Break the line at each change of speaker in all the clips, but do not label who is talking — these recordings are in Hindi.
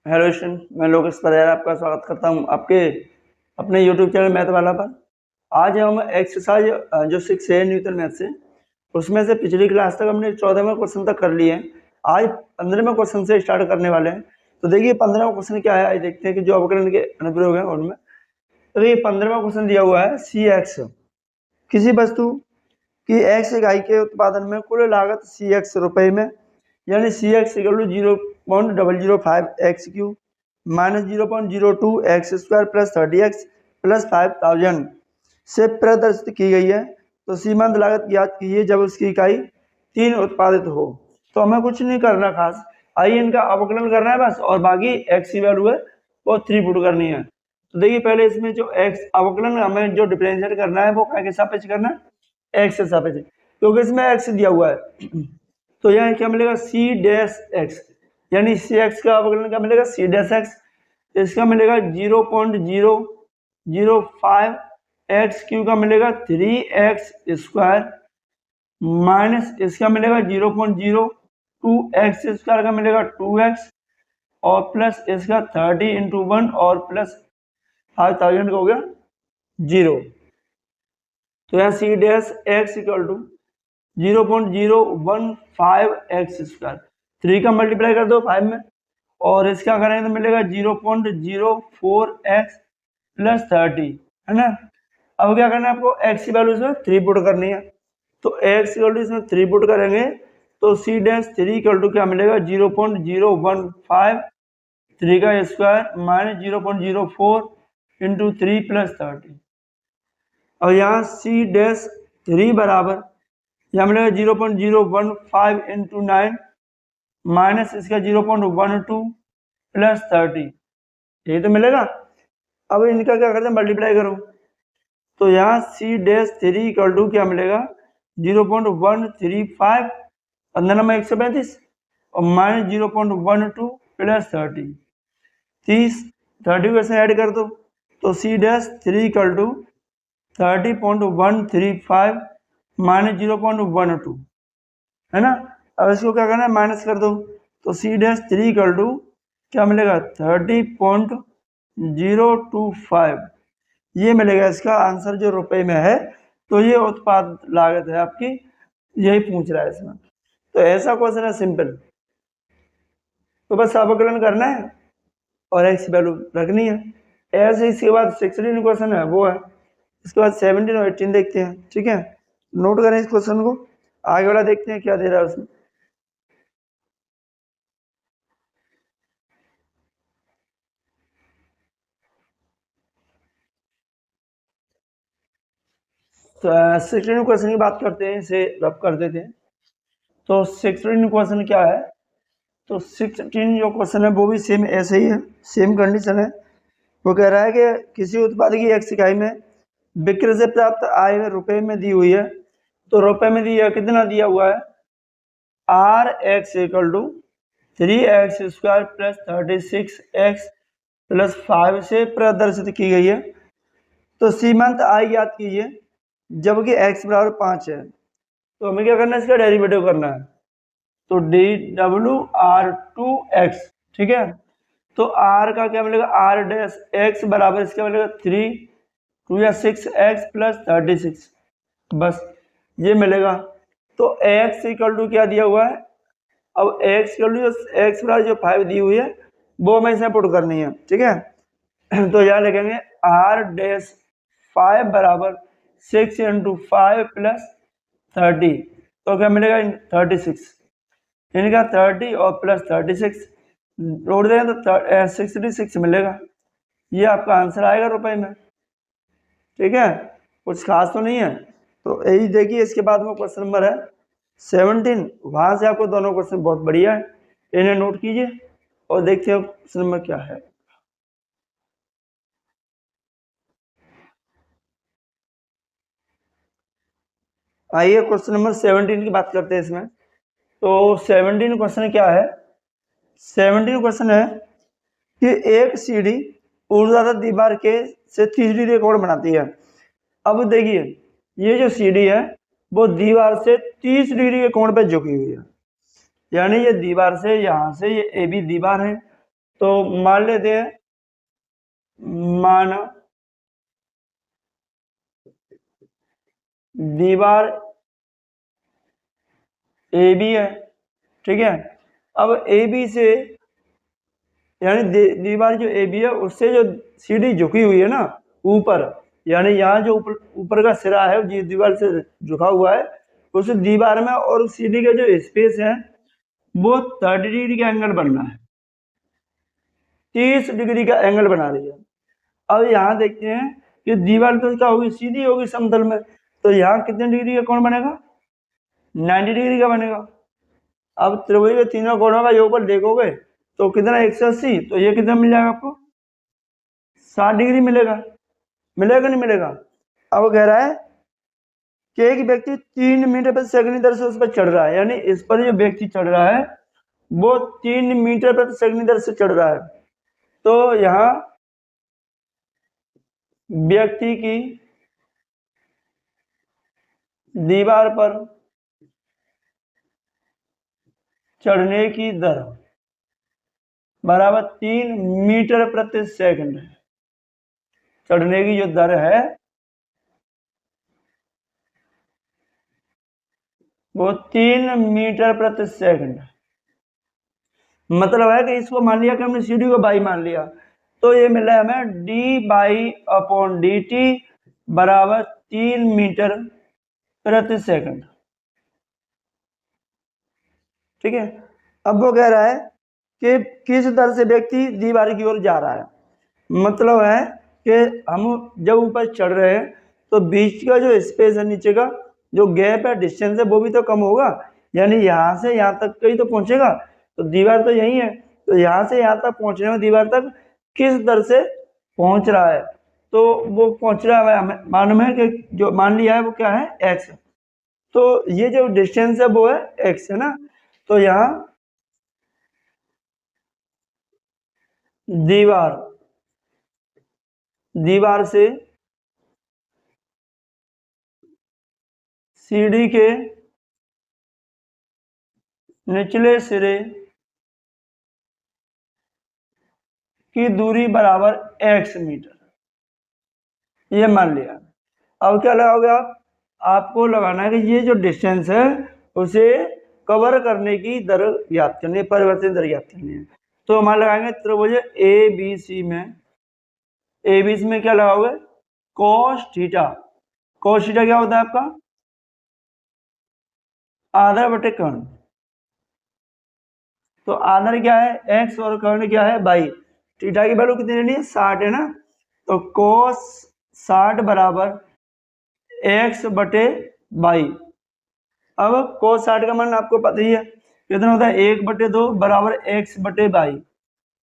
हेलो स्टूडेंट, मैं लोकेश परेरा आपका स्वागत करता हूं आपके अपने यूट्यूब चैनल मैथ वाला पर। आज हम एक्सरसाइज जो 6 है न्यूटन मैथ से, उसमें से पिछली क्लास तक हमने 14वें क्वेश्चन तक कर लिए हैं। आज 15वें क्वेश्चन से स्टार्ट करने वाले हैं। तो देखिए 15वां क्वेश्चन क्या है, आज देखते हैं कि जो अवकलन के अनुप्रयोग हैं उनमें। तो देखिए 15वां क्वेश्चन दिया हुआ है सी एक्स, किसी वस्तु की एक्स इकाई के उत्पादन में कुल लागत सी एक्स रुपये में, यानी C x equal to 0.005 x Q minus 0.02 x square plus 30x plus 5000 से प्रदर्शित की गई है। तो सीमांत लागत ज्ञात कीजिए जब उसकी इकाई 3 उत्पादित हो। तो हमें कुछ नहीं करना खास, आइए इनका अवकलन करना है बस, और बाकी एक्स की वैल्यू है वो 3 पुट करनी है। तो देखिए पहले इसमें जो एक्स अवकलन हमें जो डिफरेंशिएट करना है वो क्या के सापेक्ष करना है, एक्स के सापेक्ष, क्योंकि इसमें एक्स दिया हुआ है। तो यहाँ क्या मिलेगा सी डैश एक्स, यानी सी एक्स का अवकलन क्या मिलेगा सी डैश एक्स, इसका मिलेगा 0.005 एक्स क्यू का मिलेगा 3x स्क्वायर माइनस इसका मिलेगा 0.02 एक्स स्क्वायर का मिलेगा 2x और प्लस इसका 30 इंटू 1 और प्लस 5000 का हो गया 0। तो यहाँ C dash x equal to 0.015 x square, 3 का मल्टीप्लाई कर दो 5 में और इसका करेंगे तो मिलेगा 0.04 एक्स प्लस 30, है ना। अब क्या करना है आपको, एक्स की वैल्यू इसमें 3 पुट करनी है। तो एक्स इक्वल टू इसमें 3 पुट करेंगे तो सी डैश 3 इक्वल टू क्या मिलेगा 0.015 3 का स्क्वायर माइनस 0.04 इंटू 3 प्लस 30। और यहाँ सी डैश 3 बराबर यहाँ मिलेगा 0.015 इंटू 9 माइनस इसका 0.12 प्लस 30, यही तो मिलेगा। अब इनका क्या करते हैं, मल्टीप्लाई करो। तो यहाँ सी डैश 3 इक्वल टू क्या मिलेगा 0.135 15 नंबर 135 और माइनस 0.12 प्लस 30 को इसमें ऐड कर दो। तो C dash 3 equal to 30.135 minus 0.12, है ना। अब इसको क्या करना है, माइनस कर दो। तो सी डैश 3 इक्वल टू क्या मिलेगा 30.025, ये मिलेगा इसका आंसर जो रुपए में है। तो ये उत्पाद लागत है आपकी, यही पूछ रहा है इसमें। तो ऐसा क्वेश्चन है सिंपल, तो बस अवकलन करना है और एक्स वैल्यू रखनी है। ऐसे इसके बाद 16 क्वेश्चन है वो है, इसके बाद 17 और 18 देखते हैं, ठीक है। नोट करें इस क्वेश्चन को, आगे वाला देखते हैं क्या दे रहा है उसमें। तो 16 क्वेश्चन की बात करते हैं, इसे रब कर देते हैं। तो 16 क्वेश्चन क्या है, तो 16 जो क्वेश्चन है वो भी सेम ऐसे ही है, सेम कंडीशन है। वो कह रहा है कि किसी उत्पाद की एक्स इकाई में बिक्री से प्राप्त आय रुपए में दी हुई है। तो रुपए में दिया कितना दिया हुआ है, R x equal to 3x square plus 36x plus 5 से प्रदर्शित की गई है। तो सीमांत आय ज्ञात कीजिए जबकि x बराबर 5 है। तो हमें क्या करना है, इसका डेरिवेटिव करना है। तो DWR2x, ठीक है। तो r का क्या मिलेगा, r डैश x बराबर इसका मिलेगा 3 2 या 6x प्लस 36, बस ये मिलेगा। तो x इक्वल टू क्या दिया हुआ है, अब x इक्वल टू x बराबर जो 5 दी हुई है वो हमें इसमें पुट करनी है, ठीक है। तो यहाँ लिखेंगे r डैश 5 बराबर 6 इंटू 5 प्लस 30, तो क्या मिलेगा 36, इनका 30 और प्लस 36 जोड़ देंगे तो 66 मिलेगा। ये आपका आंसर आएगा रुपए में, ठीक है, कुछ खास तो नहीं है। तो यही देखिए, इसके बाद में क्वेश्चन नंबर है 17, वहां से आपको दोनों क्वेश्चन बहुत बढ़िया है, इन्हें नोट कीजिए और देखते हैं क्वेश्चन नंबर क्या है। आइए क्वेश्चन नंबर 17 की बात करते हैं इसमें। तो 17 क्वेश्चन क्या है, 17 क्वेश्चन है कि एक सीढ़ी ऊर्ध्वाधर दीवार के से 30 डिग्री कोण बनाती है। अब देखिए ये जो सीढ़ी है वो दीवार से 30 डिग्री के कोण पे झुकी हुई है, यानी ये दीवार से यहाँ से ये ए बी दीवार है, तो मान लेते हैं, माना दीवार ए बी है, ठीक है। अब ए बी से यानी दीवार जो ए बी है उससे जो सीढ़ी झुकी हुई है ना ऊपर, यानी यहाँ जो ऊपर का सिरा है जिस दीवार से झुका हुआ है उस दीवार में और उस सीढ़ी का जो स्पेस है वो 30 डिग्री का एंगल बनना है, 30 डिग्री का एंगल बना रही है। अब यहाँ देखते हैं कि दीवार तो क्या होगी, सीधी होगी समतल में, तो यहाँ कितने डिग्री का कोण बनेगा, 90 डिग्री का बनेगा। अब त्रिभुज के तीनों कोणों का योगफल देखोगे तो कितना 180, तो ये कितना मिल जाएगा आपको, 60 डिग्री मिलेगा, मिलेगा नहीं मिलेगा। अब कह रहा है कि एक व्यक्ति 3 मीटर प्रति सेकंड की दर से उस पर चढ़ रहा है, यानी इस पर जो व्यक्ति चढ़ रहा है वो 3 मीटर प्रति सेकंड की दर से चढ़ रहा है। तो यहाँ व्यक्ति की दीवार पर चढ़ने की दर बराबर 3 मीटर प्रति सेकंड है। चढ़ने की जो दर है वो 3 मीटर प्रति सेकंड, मतलब है कि इसको मान लिया कि हमने सीढ़ी को बाई मान लिया, तो ये मिला हमें D by upon D T बराबर 3 मीटर प्रति सेकंड, ठीक है। अब वो कह रहा है कि किस दर से व्यक्ति दीवार की ओर जा रहा है, मतलब है कि हम जब ऊपर चढ़ रहे हैं तो बीच का जो स्पेस है, नीचे का जो गैप है, डिस्टेंस है, वो भी तो कम होगा, यानी यहाँ से यहाँ तक कहीं तो पहुंचेगा, तो दीवार तो यही है, तो यहाँ से यहाँ तक पहुंचने में दीवार तक किस दर से पहुंच रहा है, तो वो पहुंच रहा है हमें मालूम है कि जो मान लिया है वो क्या है, एक्स, तो ये जो डिस्टेंस है वो है एक्स, है ना। तो यहाँ दीवार से सीढ़ी के निचले सिरे की दूरी बराबर x मीटर, ये मान लिया। अब क्या लगाओगे आप, आपको लगाना है कि ये जो डिस्टेंस है उसे कवर करने की दर ज्ञात करनी है, परिवर्तन दर ज्ञात करनी है। तो हमारे लगाएंगे त्रिभुज ए बी सी में क्या लगाओगे, cos थीटा। cos थीटा क्या होता है आपका, आधार बटे कर्ण, तो आधार क्या है x और कर्ण क्या है बाई, थीटा की वैल्यू कितनी लेनी है, 60 है ना, तो cos 60 बराबर x बटे बाई। अब cos 60 का मान आपको पता ही है कितना होता है, 1/2 बराबर x बटे बाई,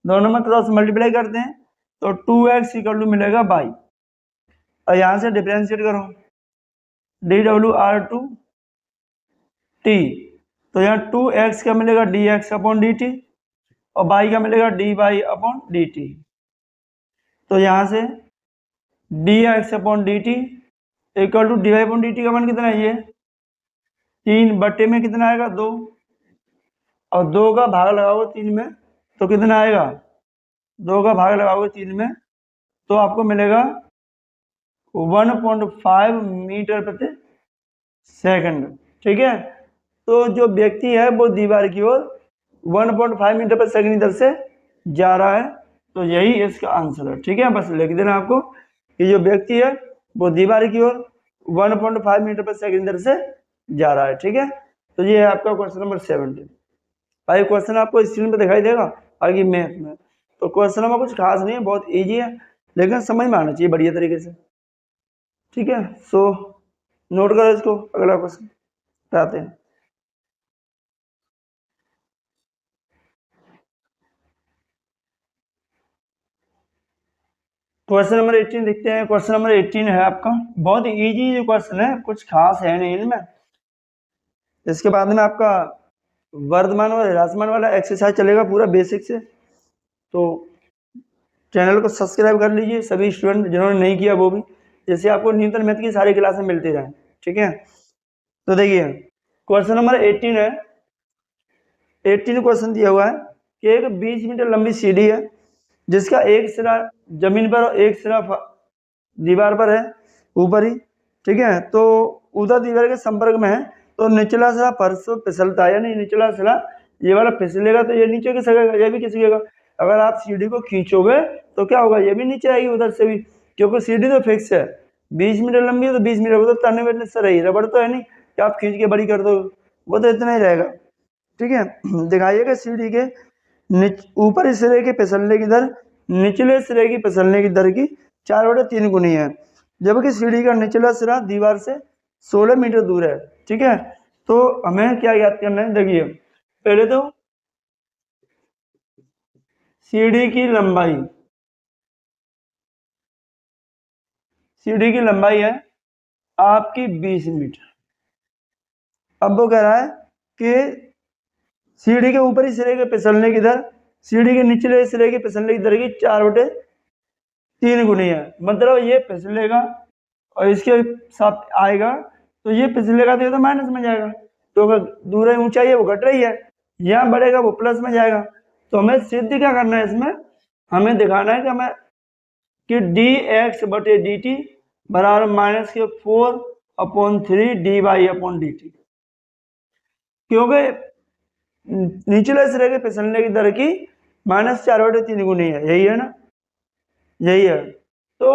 दोनों में क्रॉस मल्टीप्लाई करते हैं तो 2x इक्वल टू मिलेगा बाई, और यहाँ से डिफरेंशिएट करो dw/2 t, तो यहाँ 2x का मिलेगा dx अपॉन dt और y का मिलेगा dy अपॉन dt, तो यहाँ से dx upon dt equal to dy upon dt का मान कितना है, ये 3 बटे में कितना आएगा 2, और 2 का भाग लगाओगे 3 में तो कितना आएगा, 2 का भाग लगाओगे 3 में तो आपको मिलेगा 1.5 मीटर प्रति सेकंड, ठीक है। तो जो व्यक्ति है वो दीवार की ओर 1.5 मीटर प्रति सेकंड दर से जा रहा है, तो यही इसका आंसर है, ठीक है। बस लिख देना आपको कि जो व्यक्ति है वो दीवार की ओर 1.5 मीटर प्रति सेकंड दर से जा रहा है, ठीक है। तो ये है आपका क्वेश्चन नंबर 17। भाई क्वेश्चन आपको स्क्रीन पे दिखाई देगा आगे मैथ में, तो क्वेश्चन में कुछ खास नहीं है, बहुत इजी है, लेकिन समझ में आना चाहिए बढ़िया तरीके से, ठीक है। सो नोट करो इसको, अगला क्वेश्चन आते हैं। क्वेश्चन नंबर 18 देखते हैं। क्वेश्चन नंबर 18 है आपका, बहुत इजी जो क्वेश्चन है, कुछ खास है नहीं इनमें। इसके बाद में आपका वर्धमान और ह्रासमान वाला एक्सरसाइज चलेगा पूरा बेसिक से, तो चैनल को सब्सक्राइब कर लीजिए सभी स्टूडेंट जिन्होंने नहीं किया वो भी, जैसे आपको न्यूटन मैथ की सारी क्लासें मिलती रहें, ठीक है। तो देखिए क्वेश्चन नंबर 18 है, 18 क्वेश्चन दिया हुआ है कि एक 20 मीटर लंबी सीढ़ी है जिसका एक सिरा जमीन पर और एक सिरा दीवार पर है ऊपर ही, ठीक है। तो उधर दीवार के संपर्क में है, तो निचला सिरा फर्श पर फिसलता है, यानी निचला सिरा ये वाला फिसलेगा तो ये नीचे खिसकेगा, ये भी खिसकेगा। अगर आप सीढ़ी को खींचोगे तो क्या होगा, ये भी नीचे आएगी उधर से भी, क्योंकि सीढ़ी तो फिक्स है, 20 मीटर लंबी है तो 20 मीटर, वो तो तने बैठने से रही, रबड़ तो है नहीं कि आप खींच के बड़ी कर दो, वो तो इतना ही रहेगा, ठीक है। दिखाइएगा सीढ़ी के ऊपर सिरे के फिसलने की दर निचले सिरे की फिसलने की दर की 4/3 गुनी है, जबकि सीढ़ी का निचला सिरा दीवार से 16 मीटर दूर है, ठीक है। तो हमें क्या याद करना है, देखिए पहले तो सीढ़ी की लंबाई, सीढ़ी की लंबाई है आपकी 20 मीटर। अब वो कह रहा है कि सीढ़ी के ऊपरी सिरे के फिसलने की दर सीढ़ी के निचले सिरे के फिसलने की दर की 4/3 गुनी है, मतलब ये फिसलेगा और इसके साथ आएगा, तो ये फिसलेगा तो ये तो माइनस में जाएगा, तो अगर दूर ऊंचाई है वो घट रही है, यहाँ बढ़ेगा वो प्लस में जाएगा। तो हमें सिद्ध क्या करना है, इसमें हमें दिखाना है कि हमें कि dx/dt बराबर -4/3 dy/dt, क्योंकि निचले सिरे के फिसलने की दर की -4/3 गुनी है, यही है ना, यही है। तो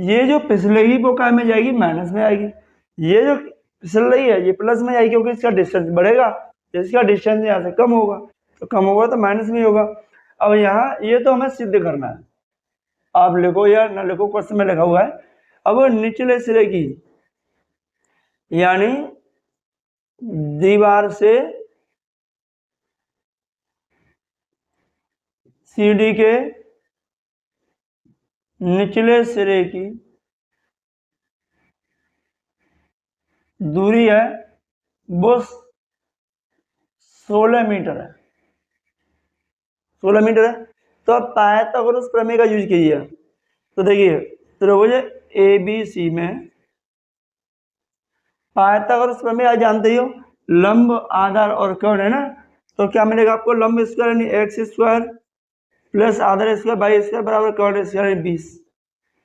ये जो फिसलेगी वो काय में जाएगी, माइनस में आएगी, ये जो फिसल रही है ये प्लस में जाएगी, क्योंकि इसका डिस्टेंस बढ़ेगा, इसका डिस्टेंस यहाँ से कम होगा, तो कम होगा तो माइनस में होगा। अब यहाँ ये तो हमें सिद्ध करना है, आप लिखो या ना लिखो, क्वेश्चन में लिखा हुआ है। अब निचले सिरे की यानी दीवार से सीढ़ी के निचले सिरे की दूरी है वो 16 मीटर है, 16 मीटर है। तो अब पाइथागोरस प्रमेय का यूज कीजिए। तो देखिए त्रिभुज ABC में पाइथागोरस प्रमेय आप जानते ही हो, लंब आधार और कर्ण है ना, तो क्या मिलेगा आपको, लंब स्क्वायर यानी x² plus Aadhaar square by square बराबर कर्ण स्क्वायर 20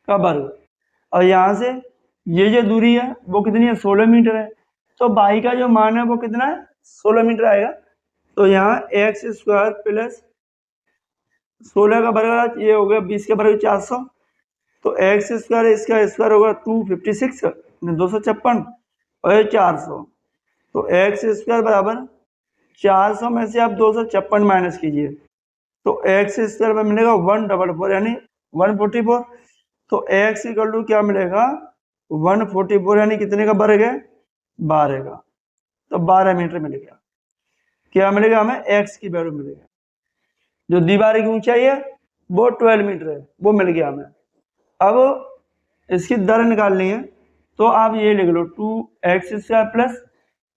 का वर्ग। और यहाँ से ये जो दूरी है वो कितनी है, 16 मीटर है, तो बाई का जो मान है वो कितना है, 16 मीटर आएगा। तो यहाँ x² प्लस 16 का वर्ग, ये हो गया 20 का वर्ग 400, तो x² इसका स्क्वायर होगा 256 256 और ये 400, तो x² बराबर 400 में से आप 256 माइनस कीजिए, तो x² में मिलेगा 144 यानी 144, तो x इक्वल टू क्या मिलेगा 144 यानी कितने का वर्ग है, 12 का, तो 12 मीटर मिल गया। क्या मिलेगा हमें, x की वैल्यू मिलेगा, जो दीवार की ऊंचाई है वो 12 मीटर है, वो मिल गया हमें। अब इसकी दर निकालनी है, तो आप ये लिख लो 2x² प्लस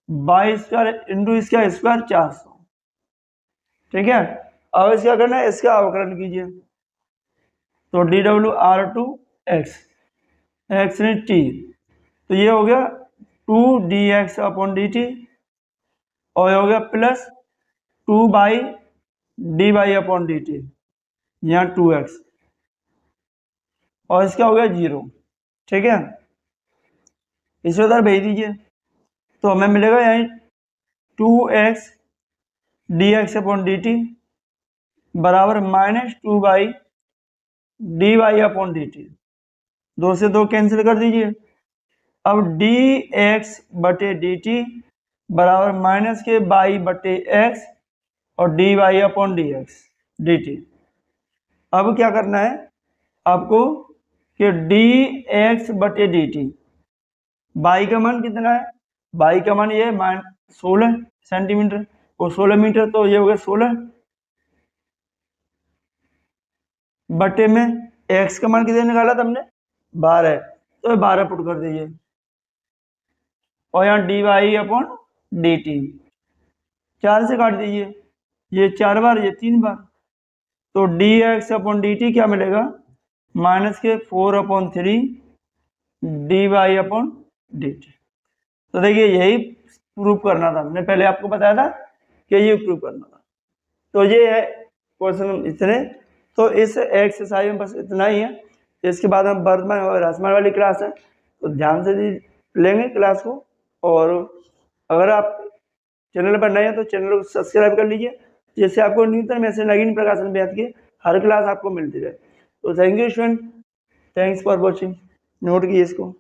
y² इंटू इसका स्क्वायर 400, ठीक है। अब इसका करना है, इसका अवकलन कीजिए, तो dw/2x x ने t, तो ये हो गया 2dx/dt और ये हो गया प्लस 2/dy/dt, यहाँ 2x और इसका हो गया 0, ठीक है। इसे उधर भेज दीजिए, तो हमें मिलेगा यहाँ 2x dx/dt बराबर -2/dy/dt, 2 से 2 कैंसिल कर दीजिए। अब dx/dt बराबर माइनस के y/x और dy/dx अब क्या करना है आपको कि dx/dt y का मान कितना है, y का मान ये 16 सेंटीमीटर और 16 मीटर, तो ये हो गया 16 बटे में x का मान कितने निकाला था हमने, 12, तो 12 पुट कर दीजिए, और यहाँ dy/dt 4 से काट दीजिए, ये 4 बार ये 3 बार, तो dx/dt क्या मिलेगा, माइनस के 4/3 dy/dt। तो देखिए यही प्रूफ करना था, हमने पहले आपको बताया था कि ये प्रूफ करना था। तो ये है क्वेश्चन इतने। तो इस एक्सरसाइज में बस इतना ही है। इसके बाद हम वर्तमान और रसमान वाली क्लास है, तो ध्यान से लेंगे क्लास को। और अगर आप चैनल पर नए हैं तो चैनल को सब्सक्राइब कर लीजिए, जिससे आपको न्यूनतम मैथ से नवीन प्रकाशन मैथ की हर क्लास आपको मिलती रहे। तो thank you student, thanks for watching. Note कीजिए इसको।